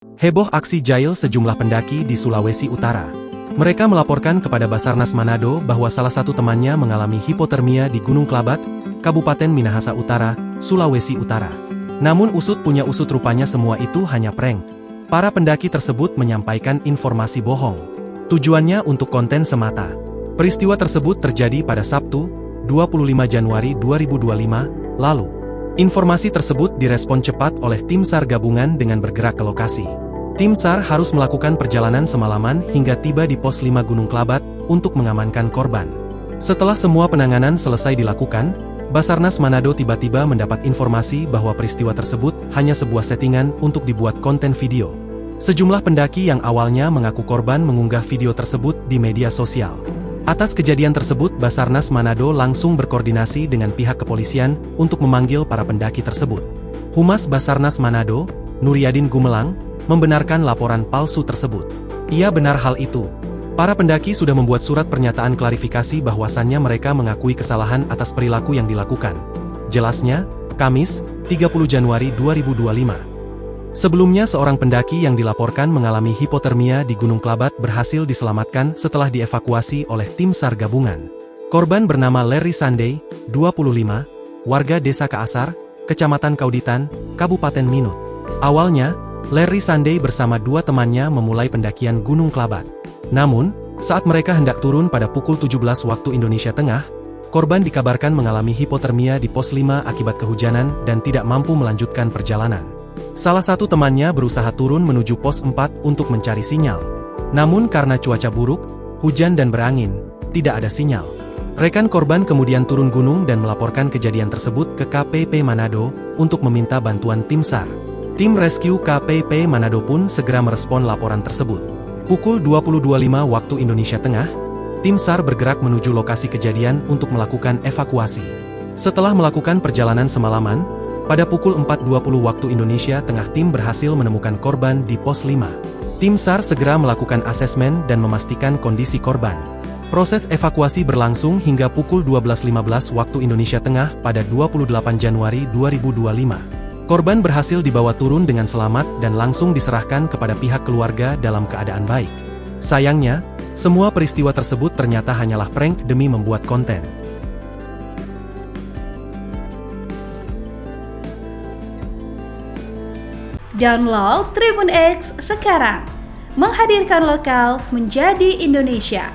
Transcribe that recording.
Heboh aksi jahil sejumlah pendaki di Sulawesi Utara. Mereka melaporkan kepada Basarnas Manado bahwa salah satu temannya mengalami hipotermia di Gunung Klabat, Kabupaten Minahasa Utara, Sulawesi Utara. Namun usut punya usut, rupanya semua itu hanya prank. Para pendaki tersebut menyampaikan informasi bohong. Tujuannya untuk konten semata. Peristiwa tersebut terjadi pada Sabtu, 25 Januari 2025, lalu. Informasi tersebut direspon cepat oleh tim SAR gabungan dengan bergerak ke lokasi. Tim SAR harus melakukan perjalanan semalaman hingga tiba di pos 5 Gunung Klabat untuk mengamankan korban. Setelah semua penanganan selesai dilakukan, Basarnas Manado tiba-tiba mendapat informasi bahwa peristiwa tersebut hanya sebuah settingan untuk dibuat konten video. Sejumlah pendaki yang awalnya mengaku korban mengunggah video tersebut di media sosial. Atas kejadian tersebut, Basarnas Manado langsung berkoordinasi dengan pihak kepolisian untuk memanggil para pendaki tersebut. Humas Basarnas Manado, Nuryadin Gumelang, membenarkan laporan palsu tersebut. Ia benar hal itu. Para pendaki sudah membuat surat pernyataan klarifikasi bahwasannya mereka mengakui kesalahan atas perilaku yang dilakukan. Jelasnya, Kamis, 30 Januari 2025. Sebelumnya seorang pendaki yang dilaporkan mengalami hipotermia di Gunung Klabat berhasil diselamatkan setelah dievakuasi oleh tim SAR gabungan. Korban bernama Larry Sunday, 25, warga Desa Kaasar, Kecamatan Kauditan, Kabupaten Minut. Awalnya, Larry Sunday bersama dua temannya memulai pendakian Gunung Klabat. Namun, saat mereka hendak turun pada pukul 17 waktu Indonesia Tengah, korban dikabarkan mengalami hipotermia di pos 5 akibat kehujanan dan tidak mampu melanjutkan perjalanan. Salah satu temannya berusaha turun menuju pos 4 untuk mencari sinyal. Namun karena cuaca buruk, hujan dan berangin, tidak ada sinyal. Rekan korban kemudian turun gunung dan melaporkan kejadian tersebut ke KPP Manado untuk meminta bantuan tim SAR. Tim rescue KPP Manado pun segera merespon laporan tersebut. Pukul 20.25 waktu Indonesia Tengah, tim SAR bergerak menuju lokasi kejadian untuk melakukan evakuasi. Setelah melakukan perjalanan semalaman, pada pukul 4.20 waktu Indonesia Tengah tim berhasil menemukan korban di pos 5. Tim SAR segera melakukan asesmen dan memastikan kondisi korban. Proses evakuasi berlangsung hingga pukul 12.15 waktu Indonesia Tengah pada 28 Januari 2025. Korban berhasil dibawa turun dengan selamat dan langsung diserahkan kepada pihak keluarga dalam keadaan baik. Sayangnya, semua peristiwa tersebut ternyata hanyalah prank demi membuat konten. Download Tribun X sekarang, menghadirkan lokal menjadi Indonesia.